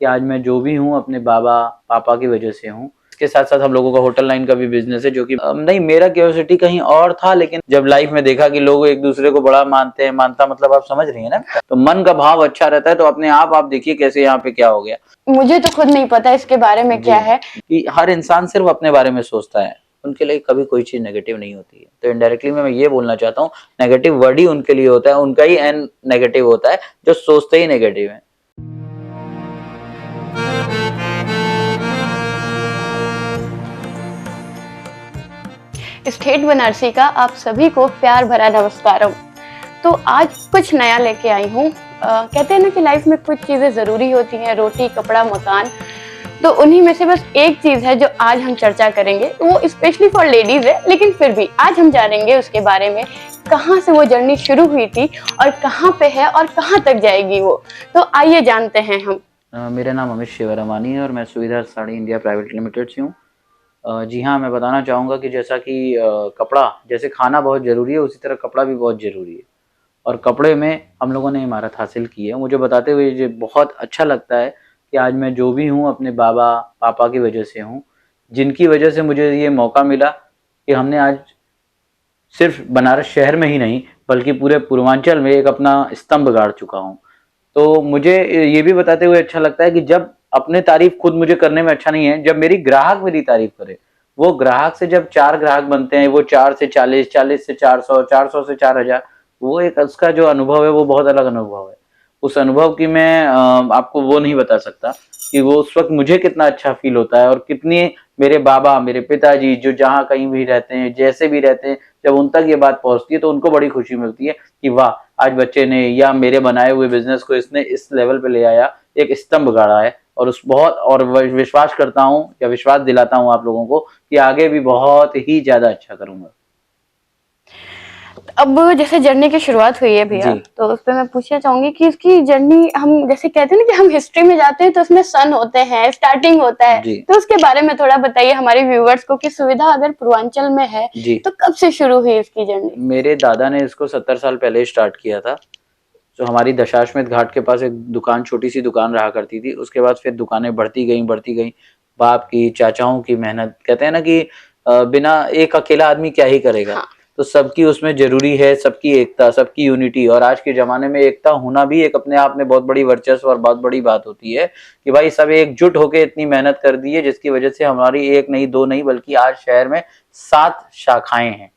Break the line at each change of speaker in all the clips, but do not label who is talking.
कि आज मैं जो भी हूँ अपने बाबा पापा की वजह से हूँ। इसके साथ साथ हम लोगों का होटल लाइन का भी बिजनेस है, जो कि नहीं, मेरा क्यूरियोसिटी कहीं और था, लेकिन जब लाइफ में देखा कि लोग एक दूसरे को बड़ा मानते हैं, मानता मतलब आप समझ रही है ना, तो मन का भाव अच्छा रहता है। तो अपने आप देखिए कैसे यहाँ पे क्या हो गया।
मुझे तो खुद नहीं पता इसके बारे में क्या है
कि हर इंसान सिर्फ अपने बारे में सोचता है, उनके लिए कभी कोई चीज नेगेटिव नहीं होती है। तो इनडायरेक्टली मैं ये बोलना चाहता हूँ, नेगेटिव वर्ड ही उनके लिए होता है, उनका ही एन नेगेटिव होता है जो सोचते ही नेगेटिव है।
स्टेट बनारसी का आप सभी को प्यार भरा नमस्कारम। तो आज कुछ नया लेके आई हूँ। कहते हैं ना कि लाइफ में कुछ चीजें जरूरी होती हैं, रोटी कपड़ा मकान, तो उन्हीं में से बस एक चीज है जो आज हम चर्चा करेंगे। वो स्पेशली फॉर लेडीज है, लेकिन फिर भी आज हम जानेंगे उसके बारे में, कहाँ से वो जर्नी शुरू हुई थी और कहाँ पे है और कहाँ तक जाएगी वो। तो आइए जानते हैं हम।
मेरा नाम अमित शिवरमानी है और मैं सुविधा साड़ी इंडिया प्राइवेट लिमिटेड से हूँ। जी हाँ, मैं बताना चाहूँगा कि जैसा कि कपड़ा, जैसे खाना बहुत ज़रूरी है, उसी तरह कपड़ा भी बहुत ज़रूरी है। और कपड़े में हम लोगों ने इमारत हासिल की है। मुझे बताते हुए ये बहुत अच्छा लगता है कि आज मैं जो भी हूँ अपने बाबा पापा की वजह से हूँ, जिनकी वजह से मुझे ये मौका मिला कि हमने आज सिर्फ बनारस शहर में ही नहीं बल्कि पूरे पूर्वांचल में एक अपना स्तंभ गाड़ चुका हूँ। तो मुझे ये भी बताते हुए अच्छा लगता है कि जब अपने तारीफ खुद मुझे करने में अच्छा नहीं है, जब मेरी ग्राहक मेरी तारीफ करे, वो ग्राहक से जब 4 ग्राहक बनते हैं, वो 4 से 40, 40 से 400, 400 से 4000, वो एक उसका जो अनुभव है वो बहुत अलग अनुभव है। उस अनुभव की मैं आपको वो नहीं बता सकता कि वो उस वक्त मुझे कितना अच्छा फील होता है, और कितनी मेरे बाबा मेरे पिताजी जो जहाँ कहीं भी रहते हैं, जैसे भी रहते हैं, जब उन तक ये बात पहुंचती है तो उनको बड़ी खुशी मिलती है कि वाह, आज बच्चे ने या मेरे बनाए हुए बिजनेस को इसने इस लेवल पे ले आया, एक स्तंभ गाड़ा है। और उस बहुत और विश्वास करता हूँ या विश्वास दिलाता हूँ आप लोगों को कि आगे भी बहुत ही ज्यादा अच्छा करूंगा।
अब जैसे जर्नी की शुरुआत हुई है भैया, तो उस पर मैं पूछना चाहूंगी कि इसकी जर्नी, हम जैसे कहते हैं ना कि हम हिस्ट्री में जाते हैं तो उसमें सन होते हैं, स्टार्टिंग होता है, तो उसके बारे में थोड़ा बताइए हमारे व्यूवर्स को कि सुविधा अगर पूर्वांचल में है तो कब से शुरू हुई इसकी जर्नी।
मेरे दादा ने इसको 70 साल पहले स्टार्ट किया था। तो हमारी दशाश्वमेध घाट के पास एक दुकान, छोटी सी दुकान रहा करती थी। उसके बाद फिर दुकानें बढ़ती गई। बाप की, चाचाओं की मेहनत, कहते हैं ना कि बिना एक अकेला आदमी क्या ही करेगा। हाँ। तो सबकी उसमें जरूरी है, सबकी एकता, सबकी यूनिटी। और आज के जमाने में एकता होना भी एक अपने आप में बहुत बड़ी वर्चस्व और बहुत बड़ी बात होती है कि भाई सब एकजुट होकर इतनी मेहनत कर दी है, जिसकी वजह से हमारी एक नहीं दो नहीं बल्कि आज शहर में 7 शाखाएं हैं।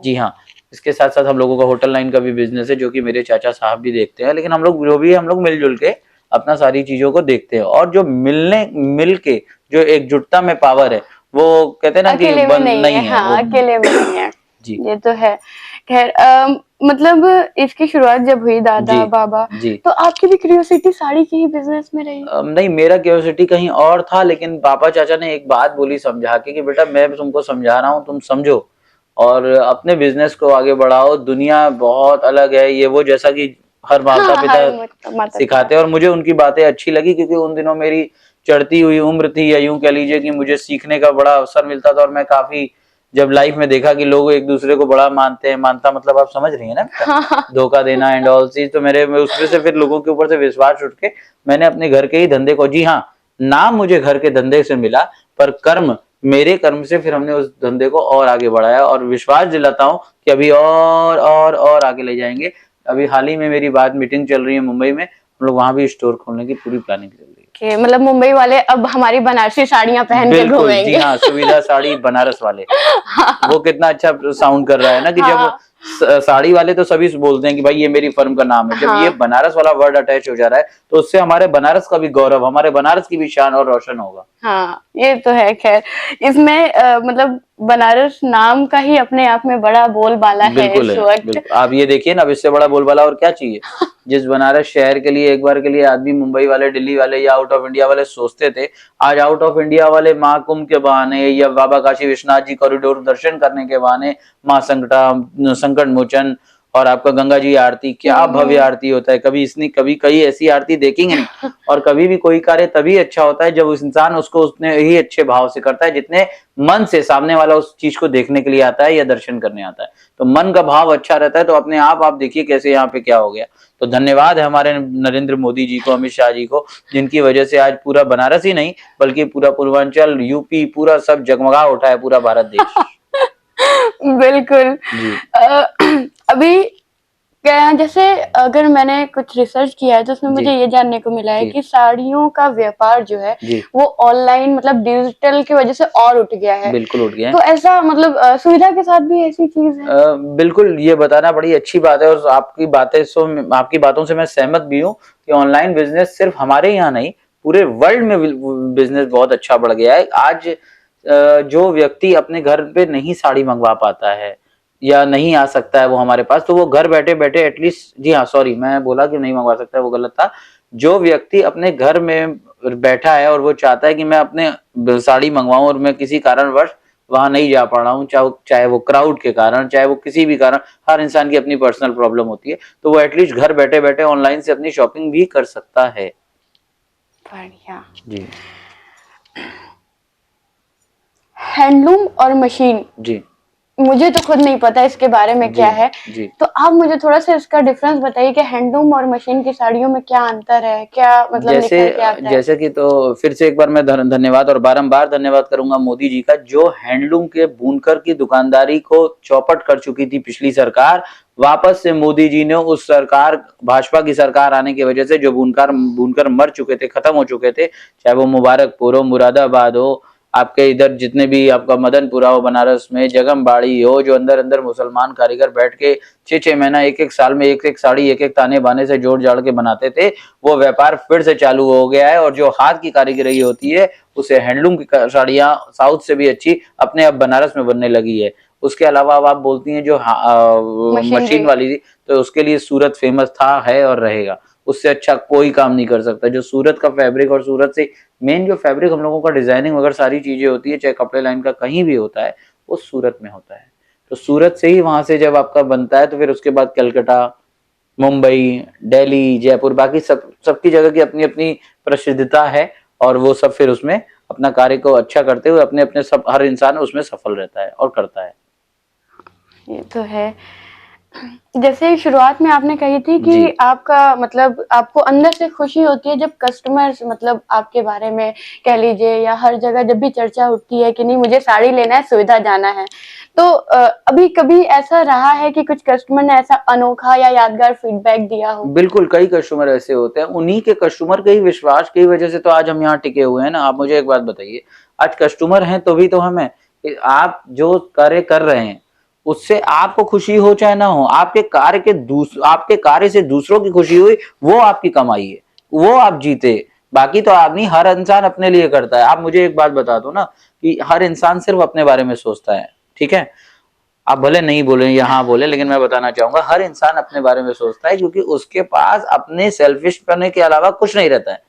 जी हाँ। इसके साथ साथ हम लोगों का होटल लाइन का भी बिजनेस है, जो कि मेरे चाचा साहब भी देखते हैं। लेकिन हम लोग जो भी हम लोग मिलजुल के अपना सारी चीजों को देखते हैं, और जो मिल के जो एकजुटता में पावर है, वो कहते हैं ना कि नहीं है।
हाँ, अकेले में नहीं है।
जी,
ये तो है। खैर, मतलब इसकी शुरुआत जब हुई दादा बाबा, तो आपकी भी क्यूरियोसिटी साड़ी के ही बिजनेस में रही?
नहीं, मेरा क्यूरियोसिटी कहीं और था, लेकिन पापा चाचा ने एक बात बोली समझा के कि बेटा मैं तुमको समझा रहा हूँ, तुम समझो और अपने बिजनेस को आगे बढ़ाओ। दुनिया बहुत अलग है, ये वो जैसा कि हर माता पिता सिखाते हैं। और मुझे उनकी बातें अच्छी लगी, क्योंकि उन दिनों मेरी चढ़ती हुई उम्र थी, या यूं कह लीजिए कि मुझे सीखने का बड़ा अवसर मिलता था। और मैं काफी, जब लाइफ में देखा कि लोग एक दूसरे को बड़ा मानते हैं, मानता मतलब आप समझ रही है ना, धोखा देना एंड ऑल चीज, तो मेरे उसमें से फिर लोगों के ऊपर से विश्वास उठ के मैंने अपने घर के ही धंधे को, जी हाँ, नाम मुझे घर के धंधे से मिला, पर कर्म, मेरे कर्म से फिर हमने उस धंधे को और आगे बढ़ाया। और विश्वास दिलाता हूँ कि अभी और आगे ले जाएंगे। अभी हाल ही में मेरी बात मीटिंग चल रही है मुंबई में, हम लोग वहां भी स्टोर खोलने की पूरी प्लानिंग चल रही है।
मतलब मुंबई वाले अब हमारी बनारसी साड़ियां पहन के घूमेंगे।
जी हाँ, सुविधा साड़ी बनारस वाले। वो कितना अच्छा साउंड कर रहा है ना कि जब साड़ी वाले तो सभी बोलते हैं कि भाई ये मेरी फर्म का नाम है, जब ये बनारस वाला वर्ड अटैच हो जा रहा है तो उससे हमारे बनारस का भी गौरव, हमारे बनारस की भी शान और रोशन होगा।
हाँ, ये तो है। खैर, इसमें मतलब बनारस नाम का ही अपने आप में बड़ा बोलबाला है इस वक्त।
आप ये देखिए ना, अब इससे बड़ा बोलबाला और क्या चाहिए। जिस बनारस शहर के लिए एक बार के लिए आदमी मुंबई वाले, दिल्ली वाले या आउट ऑफ इंडिया वाले सोचते थे, आज आउट ऑफ इंडिया वाले महाकुंभ के बहाने या बाबा काशी विश्वनाथ जी कॉरिडोर दर्शन करने के बहाने, माँ संकट मोचन और आपका गंगा जी आरती, क्या भव्य आरती होता है। कभी कई ऐसी आरती देखेंगे नहीं। और कभी भी कोई कार्य तभी अच्छा होता है जब उस इंसान उसको उतने ही अच्छे भाव से करता है जितने मन से सामने वाला उस चीज को देखने के लिए आता है या दर्शन करने आता है। तो मन का भाव अच्छा रहता है तो अपने आप देखिए कैसे यहाँ पे क्या हो गया। तो धन्यवाद है हमारे नरेंद्र मोदी जी को, अमित शाह जी को, जिनकी वजह से आज पूरा बनारस ही नहीं बल्कि पूरा पूर्वांचल, यूपी, पूरा सब जगमगा उठा है, पूरा भारत देश।
बिल्कुल।
जी
अभी क्या, जैसे अगर मैंने कुछ रिसर्च किया है तो उसमें
जी
मुझे ये जानने को मिला है
जी
कि साड़ियों का व्यापार जो है
जी
वो ऑनलाइन मतलब डिजिटल की वजह से और उठ गया है।
बिल्कुल उठ गया है।
तो ऐसा मतलब सुविधा के साथ भी ऐसी चीज है?
बिल्कुल, ये बताना बड़ी अच्छी बात है और आपकी बातों से मैं सहमत भी हूँ कि ऑनलाइन बिजनेस सिर्फ हमारे यहाँ नहीं पूरे वर्ल्ड में बिजनेस बहुत अच्छा बढ़ गया है। आज जो व्यक्ति अपने घर पे नहीं साड़ी मंगवा पाता है या नहीं आ सकता है वो हमारे पास, तो वो घर बैठे बैठे एटलीस्ट, जी हाँ सॉरी मैं बोला कि नहीं मंगवा सकता है वो गलत था। जो व्यक्ति अपने घर में बैठा है और वो चाहता है कि मैं अपने साड़ी मंगवाऊं और मैं किसी कारणवश वहां नहीं जा पा रहा हूँ, चाहे वो क्राउड के कारण, चाहे वो किसी भी कारण, हर इंसान की अपनी पर्सनल प्रॉब्लम होती है, तो वो एटलीस्ट घर बैठे बैठे ऑनलाइन से अपनी शॉपिंग भी कर सकता है।
बढ़िया।
जी
हैंडलूम और मशीन,
जी
मुझे तो खुद नहीं पता इसके बारे में क्या है,
जी
तो आप मुझे थोड़ा सा इसका डिफरेंस बताइए कि हैंडलूम और मशीन की साड़ियों में क्या अंतर है, क्या मतलब
जैसे
निकल के आता है?
जैसे कि तो फिर से एक बार मैं धन्यवाद और बारंबार धन्यवाद करूंगा मोदी जी का, जो हैंडलूम के बुनकर की दुकानदारी को चौपट कर चुकी थी पिछली सरकार, वापस से मोदी जी ने उस सरकार, भाजपा की सरकार आने की वजह से जो बुनकर मर चुके थे, खत्म हो चुके थे, चाहे वो मुबारकपुर हो, मुरादाबाद हो, आपके इधर जितने भी आपका मदनपुरा हो, बनारस में जगमबाड़ी हो, जो अंदर अंदर मुसलमान कारीगर बैठ के 6-6 महीना, एक साल में एक साड़ी, एक ताने बाने से जोड़ जाड़ के बनाते थे, वो व्यापार फिर से चालू हो गया है। और जो हाथ की कारीगरी होती है उसे हैंडलूम की साड़ियां साउथ से भी अच्छी अपने अब बनारस में बनने लगी है। उसके अलावा अब आप बोलती हैं जो मशीन वाली थी, तो उसके लिए सूरत फेमस था, है और रहेगा। उससे अच्छा कोई काम नहीं कर सकता। जो सूरत का फैब्रिक और सूरत से मेन जो फैब्रिक हम लोगों का डिजाइनिंग वगैरह सारी चीजें होती है, चाहे कपड़े लाइन का कहीं भी होता है, वो सूरत में होता है। तो सूरत से ही वहां से जब आपका बनता है तो फिर उसके बाद कलकत्ता, मुंबई, दिल्ली, जयपुर, बाकी सबकी जगह की अपनी अपनी प्रसिद्धता है और वो सब फिर उसमें अपना कार्य को अच्छा करते हुए अपने अपने सब हर इंसान उसमें सफल रहता है और करता है।
ये तो है। जैसे शुरुआत में आपने कही थी कि आपका मतलब आपको अंदर से खुशी होती है जब कस्टमर्स मतलब आपके बारे में कह लीजिए, या हर जगह जब भी चर्चा उठती है कि नहीं मुझे साड़ी लेना है, सुविधा जाना है, तो अभी कभी ऐसा रहा है कि कुछ कस्टमर ने ऐसा अनोखा या यादगार फीडबैक दिया हो?
बिल्कुल, कई कस्टमर ऐसे होते हैं, उन्हीं के कस्टमर के ही विश्वास की वजह से तो आज हम यहाँ टिके हुए हैं ना। आप मुझे एक बात बताइए, आज कस्टमर हैं तो भी तो हम हैं। आप जो कार्य कर रहे हैं उससे आपको खुशी हो चाहे ना हो, आपके कार्य से दूसरों की खुशी हुई, वो आपकी कमाई है, वो आप जीते। बाकी तो आदमी, हर इंसान अपने लिए करता है। आप मुझे एक बात बता दो ना कि हर इंसान सिर्फ अपने बारे में सोचता है, ठीक है? आप भले नहीं बोले या हाँ बोले, लेकिन मैं बताना चाहूंगा हर इंसान अपने बारे में सोचता है, क्योंकि उसके पास अपने सेल्फिश पने के अलावा कुछ नहीं रहता है।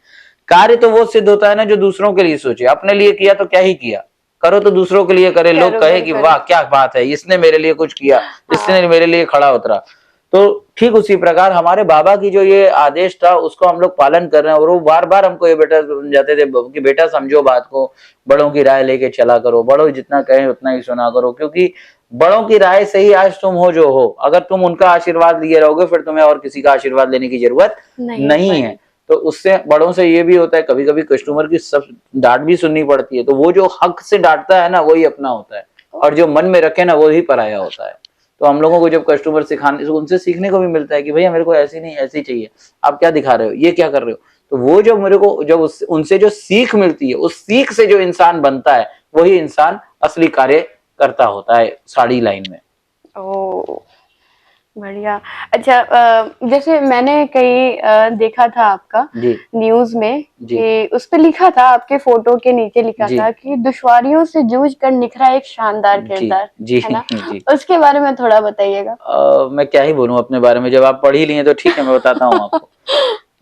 कार्य तो वो सिद्ध होता है ना जो दूसरों के लिए सोचे। अपने लिए किया तो क्या ही किया, करो तो दूसरों के लिए करे, लोग कहे कि वाह क्या बात है, इसने मेरे लिए कुछ किया, इसने मेरे लिए खड़ा उतरा। तो ठीक उसी प्रकार हमारे बाबा की जो ये आदेश था उसको हम लोग पालन कर रहे हैं। और वो बार बार हमको ये बेटा समझाते थे कि बेटा समझो बात को, बड़ों की राय लेके चला करो, बड़ों जितना कहें उतना ही सुना करो, क्योंकि बड़ों की राय से ही आज तुम हो जो हो। अगर तुम उनका आशीर्वाद लिए रहोगे फिर तुम्हें और किसी का आशीर्वाद लेने की जरूरत नहीं है। तो उससे बड़ों से ये भी होता है, कभी कभी कस्टमर की सब डांट भी सुननी पड़ती है, तो वो जो हक से डांटता है ना वही अपना होता है, और जो मन में रखे ना वो ही पराया होता है। तो हम लोगों को जब कस्टमर सिखाने, उनसे सीखने को भी मिलता है कि भैया मेरे को ऐसी नहीं ऐसी चाहिए, आप क्या दिखा रहे हो, ये क्या कर रहे हो। तो वो जो मेरे को जब उनसे जो सीख मिलती है, उस सीख से जो इंसान बनता है वही इंसान असली कार्य करता होता है साड़ी लाइन में।
ओ बढ़िया। अच्छा, जैसे मैंने कहीं देखा था आपका न्यूज में कि उस पे लिखा था, आपके फोटो के नीचे लिखा था कि दुश्वारियों से जूझ कर निखरा एक शानदार किरदार, है ना? उसके बारे में थोड़ा बताइएगा।
मैं क्या ही बोलूं अपने बारे में, जब आप पढ़ ही लिए तो ठीक है मैं बताता हूँ आपको।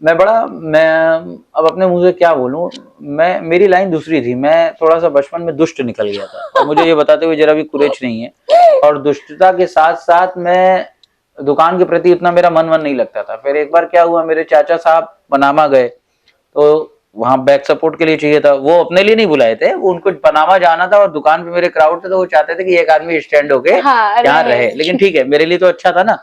मैं अब अपने मुंह से क्या बोलूं, मेरी लाइन दूसरी थी। मैं थोड़ा सा बचपन में दुष्ट निकल गया था, और मुझे ये बताते हुए जरा भी कुरेच नहीं है। और दुष्टता के साथ साथ मैं दुकान के प्रति उतना मेरा मन नहीं लगता था। फिर एक बार क्या हुआ, मेरे चाचा साहब पनामा गए, तो वहाँ बैक सपोर्ट के लिए चाहिए था। वो अपने लिए नहीं बुलाए थे, वो उनको पनामा जाना था और दुकान पे मेरे क्राउड थे, तो वो चाहते थे कि एक आदमी स्टैंड होके
हाँ,
यहाँ रहे। लेकिन ठीक है, मेरे लिए तो अच्छा था ना।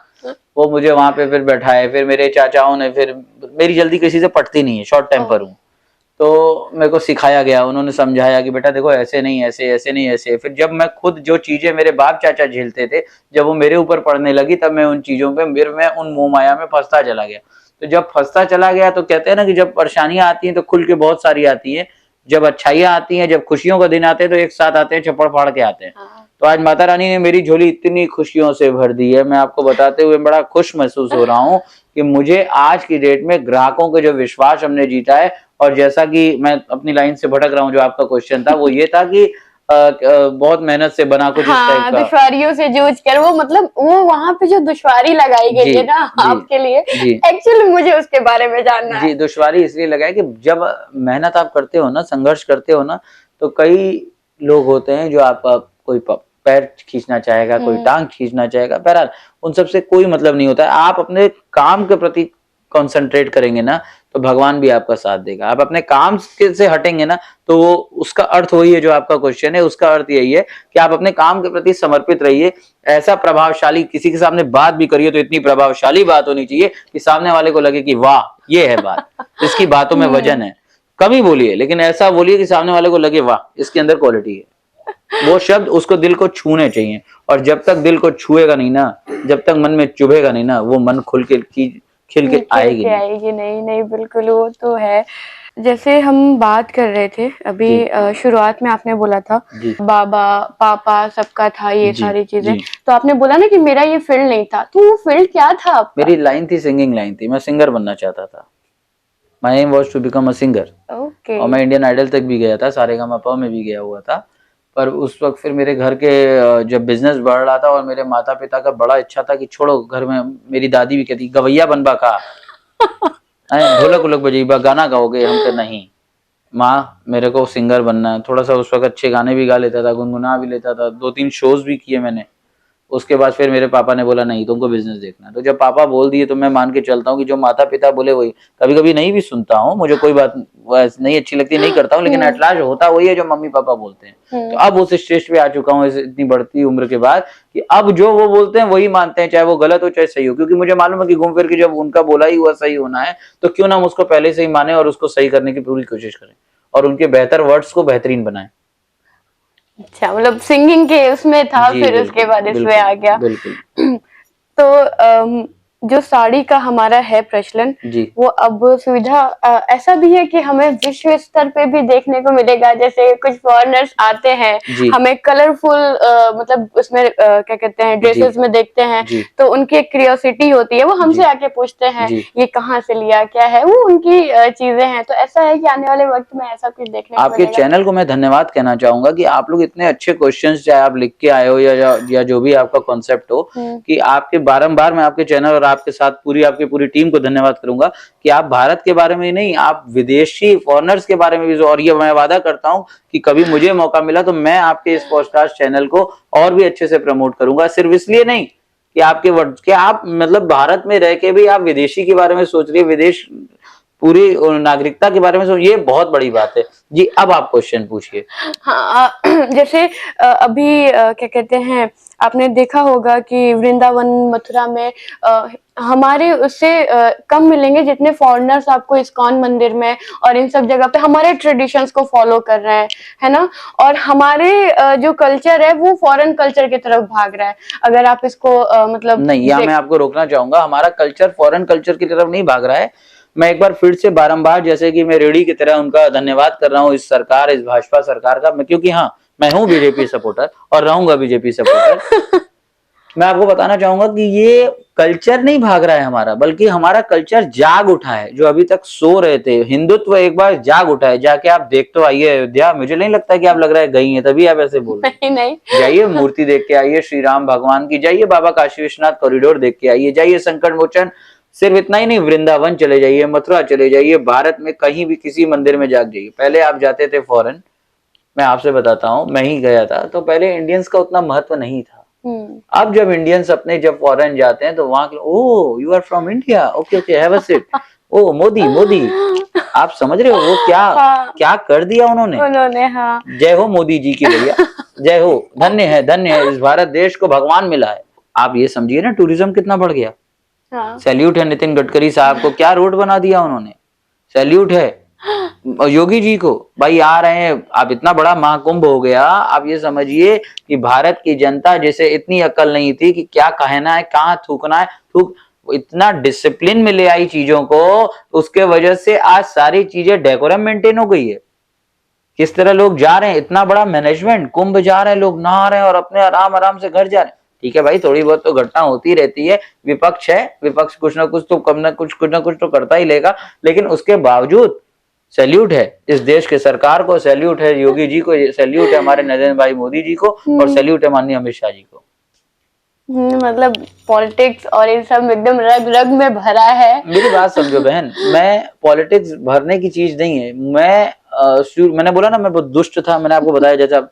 वो मुझे वहां पे फिर बैठाए, फिर मेरे चाचाओं ने, फिर मेरी जल्दी किसी से पटती नहीं है, शॉर्ट टेम्पर हूँ, तो मेरे को सिखाया गया, उन्होंने समझाया कि बेटा देखो ऐसे नहीं, ऐसे ऐसे नहीं, ऐसे। फिर जब मैं खुद जो चीजें मेरे बाप चाचा झेलते थे, जब वो मेरे ऊपर पड़ने लगी, तब मैं उन चीजों पे, मैं उन मोह माया में फंसता चला गया। तो जब फंसता चला गया, तो कहते हैं ना कि जब परेशानियां आती हैं तो खुल के बहुत सारी आती हैं, जब अच्छाइयां आती हैं, जब खुशियों का दिन आते हैं, तो एक साथ आते हैं, चप्पड़ फाड़ के आते हैं।
हाँ।
तो आज माता रानी ने मेरी झोली इतनी खुशियों से भर दी है, मैं आपको बताते हुए बड़ा खुश महसूस हो रहा हूँ कि मुझे आज की डेट में ग्राहकों के जो विश्वास हमने जीता है। और जैसा कि मैं अपनी लाइन से भटक रहा हूँ, जो आपका क्वेश्चन था वो ये था कि बहुत मेहनत से बना कुछ इस टाइप
हाँ,
का।
दुश्वारियों से जूझ कर, वो मतलब वो वहां पे जो दुश्वारी लगाई गई
जी
है ना
जी
आपके लिए,
जी
एक्चुअली मुझे उसके बारे में जानना
जी,
है।
दुश्वारी इसलिए लगा है कि जब मेहनत आप करते हो ना, संघर्ष करते हो ना, तो कई लोग होते हैं जो आपका कोई पैर खींचना चाहेगा, कोई टांग खींचना चाहेगा, बहरहाल उन सबसे कोई मतलब नहीं होता है। आप अपने काम के प्रति कंसंट्रेट करेंगे ना, तो भगवान भी आपका साथ देगा। आप अपने काम से हटेंगे ना, तो वो उसका अर्थ वही है जो आपका क्वेश्चन है, उसका अर्थ यही है कि आप अपने काम के प्रति समर्पित रहिए। ऐसा प्रभावशाली किसी के सामने बात भी करिए, तो इतनी प्रभावशाली बात होनी चाहिए कि सामने वाले को लगे कि वाह, ये है बात, इसकी बातों में वजन है। कम ही बोलिए, लेकिन ऐसा बोलिए कि सामने वाले को लगे वाह, इसके अंदर क्वालिटी है। वो शब्द उसको दिल को छूने चाहिए, और जब तक दिल को छुएगा नहीं ना, जब तक मन में चुभेगा नहीं ना, वो मन खुल के खिल के आएगी नहीं।
आएगी नहीं, नहीं बिल्कुल, वो तो है। जैसे हम बात कर रहे थे अभी, शुरुआत में आपने बोला था
जी
बाबा पापा सबका था ये
जी
सारी चीजें,
जी।
तो आपने बोला ना कि मेरा ये फील्ड नहीं था, तो वो फील्ड क्या था आपका?
मेरी लाइन थी, सिंगिंग लाइन थी, मैं सिंगर बनना चाहता था। My aim was to become a singer.
Okay.
और मैं इंडियन आइडल तक भी गया था, सारेगामापा में भी गया हुआ था। पर उस वक्त फिर मेरे घर के जब बिजनेस बढ़ रहा था, और मेरे माता पिता का बड़ा इच्छा था कि छोड़ो घर में, मेरी दादी भी कहती गवैया बनबा का, ढोलक उलक बजेबा, गाना गाओगे? हम कहे नहीं माँ, मेरे को सिंगर बनना है। थोड़ा सा उस वक्त अच्छे गाने भी गा लेता था, गुनगुना भी लेता था, 2-3 शोज भी किए मैंने। उसके बाद फिर मेरे पापा ने बोला नहीं, तुमको बिजनेस देखना है। तो जब पापा बोल दिए, तो मैं मान के चलता हूँ कि जो माता पिता बोले वही। कभी कभी नहीं भी सुनता हूँ, मुझे कोई बात नहीं अच्छी लगती, नहीं करता हूँ, लेकिन एटलास्ट होता वही है जो मम्मी पापा बोलते हैं। तो अब उस स्टेज पे आ चुका हूँ इतनी बढ़ती उम्र के बाद, कि अब जो वो बोलते हैं वही मानते हैं, चाहे वो गलत हो चाहे सही हो। क्योंकि मुझे मालूम है कि घूम फिर के जब उनका बोला ही हुआ सही होना है, तो क्यों ना हम उसको पहले से ही माने और उसको सही करने की पूरी कोशिश करें, और उनके बेहतर वर्ड्स को बेहतरीन बनाएं।
अच्छा, मतलब सिंगिंग के उसमें था,
जी
फिर उसके बाद इसमें आ गया।
बिल्कुल।
तो जो साड़ी का हमारा है प्रचलन,
जी
वो अब सुविधा ऐसा भी है कि हमें विश्व स्तर पे भी देखने को मिलेगा। जैसे कुछ फॉरेनर्स आते हैं,
जी
हमें कलरफुल मतलब उसमें क्या कहते हैं,
जी
ड्रेसेस में देखते हैं,
जी
तो उनकी एक क्यूरियोसिटी होती है, वो हमसे
जी
आके पूछते हैं
जी।
ये कहाँ से लिया, क्या है, वो उनकी चीजें हैं। तो ऐसा है कि आने वाले वक्त में ऐसा कुछ देखने को
आपके
मिलेगा।
चैनल को मैं धन्यवाद कहना चाहूंगा कि आप लोग इतने अच्छे क्वेश्चंस, चाहे आप लिख के आए हो या जो भी आपका कॉन्सेप्ट हो, कि आपके बारंबार, मैं आपके चैनल और आपके साथ पूरी आपकी पूरी टीम को धन्यवाद करूंगा कि आप भारत के बारे में ही नहीं, आप विदेशी फॉरेनर्स के बारे में भी। और ये मैं वादा करता हूं कि कभी मुझे मौका मिला तो मैं आपके इस पॉडकास्ट चैनल को और भी अच्छे से प्रमोट करूंगा। सिर्फ इसलिए नहीं कि आपके वर्ड कि आप मतलब भारत में रह के भी आप विदेशी के बारे में सोच रही है, विदेश पूरी नागरिकता के बारे में सोच, ये बहुत बड़ी बात है। जी, अब आप क्वेश्चन पूछिए।
हाँ, जैसे अभी क्या कहते हैं, आपने देखा होगा कि वृंदावन मथुरा में हमारे उससे कम मिलेंगे जितने फॉरेनर्स आपको इस्कॉन मंदिर में और इन सब जगह पे हमारे ट्रेडिशंस को फॉलो कर रहे हैं, है ना। और हमारे जो कल्चर है वो फॉरेन कल्चर की तरफ भाग रहा है। अगर आप इसको मतलब
नहीं, यहाँ मैं आपको रोकना चाहूंगा, हमारा कल्चर फॉरेन कल्चर की तरफ नहीं भाग रहा है। मैं एक बार फिर से बारंबार, जैसे कि मैं रेडी की तरह उनका धन्यवाद कर रहा हूँ इस सरकार, इस भाजपा सरकार का, मैं, क्योंकि हाँ, मैं हूँ बीजेपी सपोर्टर और रहूंगा बीजेपी सपोर्टर। मैं आपको बताना चाहूंगा कि ये कल्चर नहीं भाग रहा है हमारा, बल्कि हमारा कल्चर जाग उठा है। जो अभी तक सो रहे थे, हिंदुत्व एक बार जाग उठा है। जाके आप देख तो आइए अयोध्या, मुझे नहीं लगता कि आप लग रहा है गई हैं, तभी आप ऐसे बोल रहे हैं।
नहीं
जाइए, मूर्ति देख के आइए श्री राम भगवान की, जाइए बाबा काशी विश्वनाथ कॉरिडोर देख के आइए, जाइए संकट मोचन। सिर्फ इतना ही नहीं, वृंदावन चले जाइए, मथुरा चले जाइए, भारत में कहीं भी किसी मंदिर में जाग जाइए। पहले आप जाते थे फॉरेन, मैं आपसे बताता हूँ, मैं ही गया था, तो पहले इंडियंस का उतना महत्व नहीं था। अब जब इंडियंस अपने जब फॉरेन जाते हैं तो वहां के oh you are from India, okay okay have a seat, oh Modi Modi, आप समझ रहे हो वो क्या
हाँ,
क्या कर दिया उन्होंने।
हाँ।
जय हो मोदी जी की भैया, जय हो, धन्य है इस भारत देश को भगवान मिला है। आप ये समझिए ना टूरिज्म कितना बढ़ गया।
हाँ।
सैल्यूट है नितिन गडकरी साहब को, क्या रोड बना दिया उन्होंने, सैल्यूट है। और योगी जी को, भाई आ रहे हैं, अब इतना बड़ा महाकुंभ हो गया। आप ये समझिए कि भारत की जनता जैसे इतनी अकल नहीं थी कि क्या कहना है, कहाँ थूकना है, थूक, इतना डिसिप्लिन में ले आई चीजों को, उसके वजह से आज सारी चीजें डेकोरम मेंटेन हो गई है। किस तरह लोग जा रहे हैं, इतना बड़ा मैनेजमेंट, कुंभ जा रहे हैं लोग, नहा रहे हैं और अपने आराम आराम से घर जा रहे हैं। ठीक है भाई, थोड़ी बहुत तो घटना होती रहती है, विपक्ष है, विपक्ष कुछ ना कुछ तो कम ना कुछ तो करता ही लेगा, लेकिन उसके बावजूद सैल्यूट है इस देश के सरकार को, सैल्यूट है योगी जी को, सैल्यूट है हमारे नरेंद्र भाई मोदी जी को, और सैल्यूट है माननीय अमित शाह जी को।
मतलब पॉलिटिक्स और ये सब एकदम रग रग में भरा है।
मेरी बात समझो बहन, मैं पॉलिटिक्स भरने की चीज नहीं है, मैंने बोला ना मैं बहुत दुष्ट था, मैंने आपको बताया जैसा,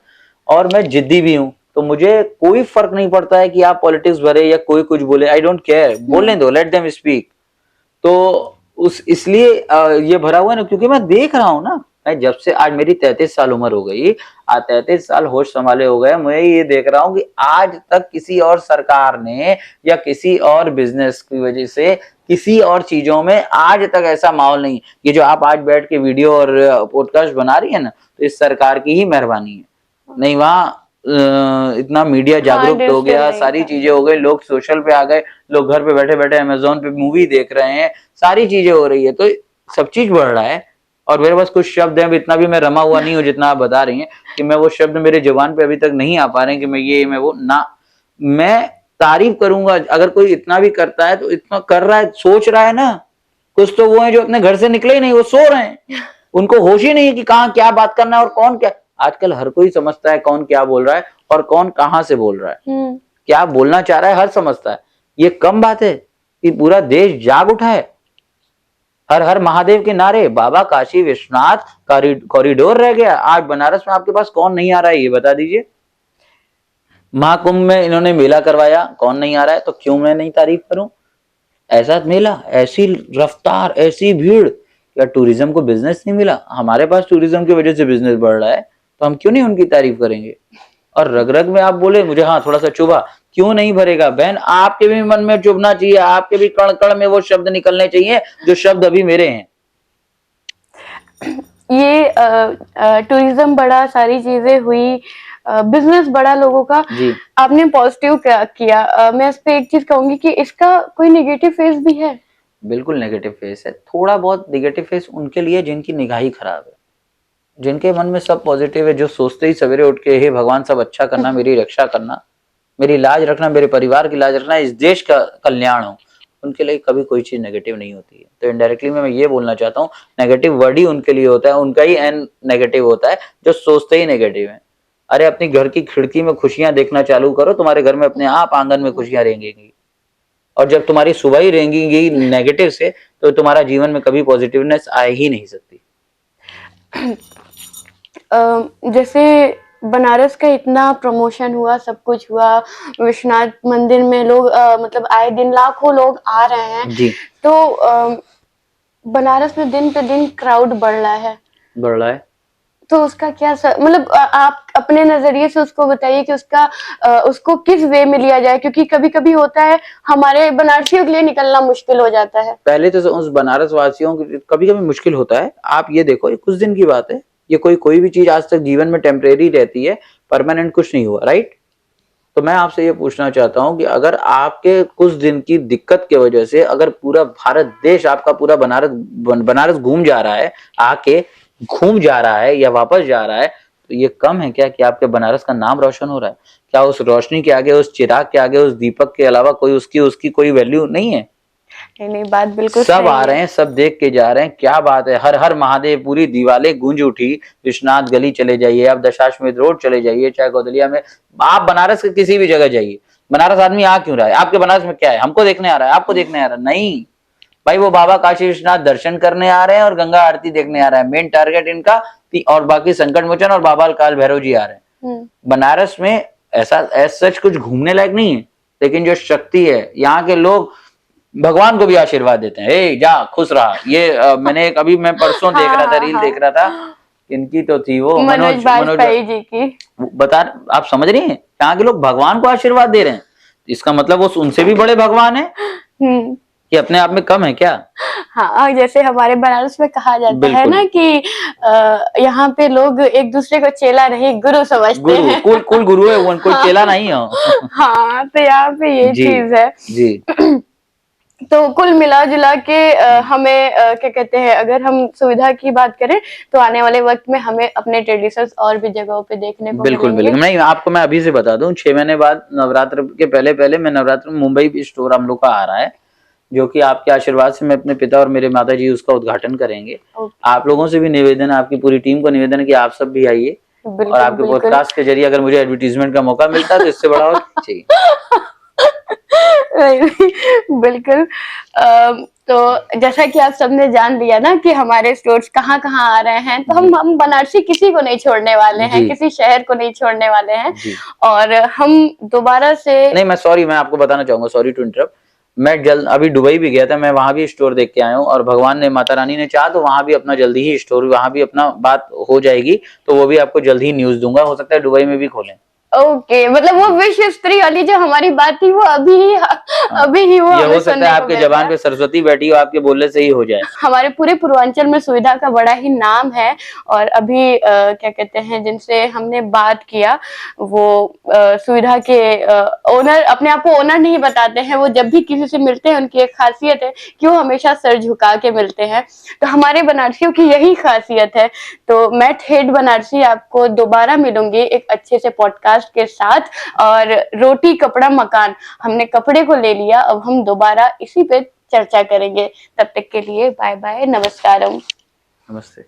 और मैं जिद्दी भी हूँ, तो मुझे कोई फर्क नहीं पड़ता है कि आप पॉलिटिक्स भरे या कोई कुछ बोले, आई डोंट केयर, बोलने दो, लेट देम स्पीक। तो इसलिए ये भरा हुआ है ना, क्योंकि मैं देख रहा हूँ ना, मैं जब से, आज मेरी 33 साल उम्र हो गई, आज 33 साल होश संभाले हो गए, मैं ये देख रहा हूँ कि आज तक किसी और सरकार ने या किसी और बिजनेस की वजह से किसी और चीजों में आज तक ऐसा माहौल नहीं। ये जो आप आज बैठ के वीडियो और पॉडकास्ट बना रही है ना, तो इस सरकार की ही मेहरबानी है, नहीं वहाँ इतना मीडिया जागरूक हो गया, सारी चीजें हो गई, लोग सोशल पे आ गए, लोग घर पे बैठे बैठे अमेज़न पे मूवी देख रहे हैं, सारी चीजें हो रही है, तो सब चीज बढ़ रहा है। और मेरे पास कुछ शब्द हैं, इतना भी मैं रमा हुआ नहीं हूँ जितना आप बता रही हैं, कि मैं वो शब्द मेरे जुबान पे अभी तक नहीं आ पा रहे हैं कि मैं ये मैं वो ना, मैं तारीफ करूंगा अगर कोई इतना भी करता है, तो इतना कर रहा है, सोच रहा है ना। कुछ तो वो है जो अपने घर से निकले ही नहीं, वो सो रहे हैं, उनको होश ही नहीं है कि कहाँ क्या बात करना है और कौन क्या। आजकल हर कोई समझता है कौन क्या बोल रहा है और कौन कहाँ से बोल रहा है, क्या बोलना चाह रहा है, हर समझता है। ये कम बात है कि पूरा देश जाग उठा है, हर हर महादेव के नारे, बाबा काशी विश्वनाथ कॉरिडोर रह गया। आज बनारस में आपके पास कौन नहीं आ रहा है, ये बता दीजिए। महाकुंभ में इन्होंने मेला करवाया, कौन नहीं आ रहा है, तो क्यों मैं नहीं तारीफ करूं। ऐसा मेला, ऐसी रफ्तार, ऐसी भीड़, क्या टूरिज्म को बिजनेस नहीं मिला? हमारे पास टूरिज्म की वजह से बिजनेस बढ़ रहा है, तो हम क्यों नहीं उनकी तारीफ करेंगे। और रग रग में आप बोले मुझे, हाँ थोड़ा सा चुभा, क्यों नहीं भरेगा बहन, आपके भी मन में चुभना चाहिए, आपके भी कण कण में वो शब्द निकलने चाहिए जो शब्द अभी मेरे हैं।
ये टूरिज्म बढ़ा, सारी चीजें हुई, बिजनेस बढ़ा लोगों का,
जी
आपने पॉजिटिव किया। मैं इस पे एक चीज कहूंगी कि इसका कोई नेगेटिव फेस भी है।
बिल्कुल नेगेटिव फेस है, थोड़ा बहुत नेगेटिव फेस उनके लिए जिनकी निगाह ही खराब है, जिनके मन में सब पॉजिटिव है, जो सोचते ही सवेरे उठ के हे भगवान सब अच्छा करना, मेरी रक्षा करना, मेरी लाज रखना, मेरे परिवार की लाज रखना, इस देश का कल्याण हो, उनके लिए कभी कोई चीज नेगेटिव नहीं होती है। तो इनडायरेक्टली मैं ये बोलना चाहता हूँ, नेगेटिव वर्ड ही उनके लिए होता है, उनका ही एन नेगेटिव होता है जो सोचते ही नेगेटिव है। अरे अपनी घर की खिड़की में खुशियां देखना चालू करो, तुम्हारे घर में अपने आप आंगन में खुशियां रेंगेंगी। और जब तुम्हारी सुबह ही रेंगेंगी नेगेटिव से, तो तुम्हारा जीवन में कभी पॉजिटिवनेस आ ही नहीं सकती।
जैसे बनारस का इतना प्रमोशन हुआ, सब कुछ हुआ, विश्वनाथ मंदिर में लोग मतलब आए दिन लाखों लोग आ रहे हैं
जी,
तो बनारस में दिन पे दिन क्राउड बढ़ रहा है, तो उसका क्या मतलब आप अपने नजरिए से उसको बताइए कि उसको किस वे में लिया जाए, क्योंकि कभी कभी होता है हमारे बनारसियों के लिए निकलना मुश्किल हो जाता है।
पहले तो उस बनारस वासियों को कभी कभी मुश्किल होता है। आप ये देखो, ये कुछ दिन की बात है, ये कोई भी चीज आज तक जीवन में टेम्परेरी रहती है, परमानेंट कुछ नहीं हुआ, राइट। तो मैं आपसे ये पूछना चाहता हूं कि अगर आपके कुछ दिन की दिक्कत की वजह से अगर पूरा भारत देश आपका पूरा बनारस घूम जा रहा है, आके घूम जा रहा है या वापस जा रहा है, तो ये कम है क्या कि आपके बनारस का नाम रोशन हो रहा है? क्या उस रोशनी के आगे, उस चिराग के आगे, उस दीपक के अलावा कोई उसकी कोई वैल्यू नहीं है?
नहीं, बात बिल्कुल
सब आ रहे हैं, सब देख के जा रहे हैं, क्या बात है, हर हर महादेव, पूरी दीवारें गूंज उठी। विश्वनाथ गली चले जाइए, आप दशाश्वमेध रोड चले जाइए, चाहे गौदलिया में, आप बनारस के किसी भी जगह जाइए, बनारस आदमी आ क्यों रहा है? आपके बनारस में क्या है? हमको देखने आ रहा है, आपको देखने आ रहा है? नहीं भाई, वो बाबा काशी विश्वनाथ दर्शन करने आ रहे हैं और गंगा आरती देखने आ रहा है, मेन टारगेट इनका। और बाकी संकट मोचन और बाबा काल भैरव जी आ रहे हैं। बनारस में ऐसा एज सच कुछ घूमने लायक नहीं है, लेकिन जो शक्ति है, यहाँ के लोग भगवान को भी आशीर्वाद देते हैं, ए जा खुश रहा। ये मैंने एक अभी मैं परसों देख रहा था, रील देख रहा था, इनकी तो थी वो
मनोज बाजपेयी जी की।
बता, आप समझ रही हैं, यहाँ के लोग भगवान को आशीर्वाद दे रहे हैं, इसका मतलब वो उनसे भी बड़े भगवान है कि अपने आप में कम है क्या?
हाँ, जैसे हमारे बनारस में कहा जाता है ना कि यहाँ पे लोग एक दूसरे को चेला नहीं गुरु समझते हैं।
कुल गुरु है वो, कोई चेला नहीं है।
हाँ, तो यहाँ पे ये चीज है जी। तो कुल मिला जुला के हमें क्या कहते हैं, अगर हम सुविधा की बात करें तो आने वाले वक्त में हमें अपने ट्रेडिशंस और भी जगहों पे देखने को
बिल्कुल बिल्कुल। नहीं, आपको मैं अभी से बता दूं, 6 महीने बाद नवरात्र के पहले मैं नवरात्र में मुंबई भी स्टोर हम लोग का आ रहा है, जो कि आपके आशीर्वाद से मैं अपने पिता और मेरे माता जी उसका उद्घाटन करेंगे। आप लोगों से भी निवेदन है, आपकी पूरी टीम को निवेदन है कि आप सब भी आइए, और आपके पॉडकास्ट के जरिए अगर मुझे एडवर्टीजमेंट का मौका मिलता है तो इससे बड़ा और चाहिए।
बिल्कुल। तो जैसा कि आप सबने जान लिया ना कि हमारे स्टोर्स कहाँ कहाँ आ रहे हैं, तो हम बनारसी किसी को नहीं छोड़ने वाले हैं, किसी शहर को नहीं छोड़ने वाले हैं, और हम दोबारा से
नहीं, मैं आपको बताना चाहूंगा, सॉरी टू इंटरप्ट, मैं अभी दुबई भी गया था, मैं वहां भी स्टोर देख के आया हूँ, और भगवान ने, माता रानी ने चाहा तो वहां भी अपना जल्दी ही स्टोर, वहां भी अपना बात हो जाएगी, तो वो भी आपको जल्दी ही न्यूज दूंगा, हो सकता है दुबई में भी खोलें।
ओके, मतलब वो विश्व स्त्री वाली जो हमारी बात थी वो अभी ही वो
ये हो सकता है आपके जबान पे सरस्वती बैठी हो, आपके बोलने से ही हो जाए।
हमारे पूरे पूर्वांचल में सुविधा का बड़ा ही नाम है, और अभी क्या कहते हैं, जिनसे हमने बात किया वो सुविधा के ओनर अपने आप को ओनर नहीं बताते हैं, वो जब भी किसी से मिलते हैं उनकी एक खासियत है कि वो हमेशा सर झुका के मिलते हैं, तो हमारे बनारसियों की यही खासियत है। तो मैं ठेठ बनारसी आपको दोबारा मिलूंगी एक अच्छे से पॉडकास्ट के साथ, और रोटी कपड़ा मकान, हमने कपड़े को ले लिया, अब हम दोबारा इसी पे चर्चा करेंगे। तब तक के लिए बाय बाय, नमस्कारम।
नमस्ते।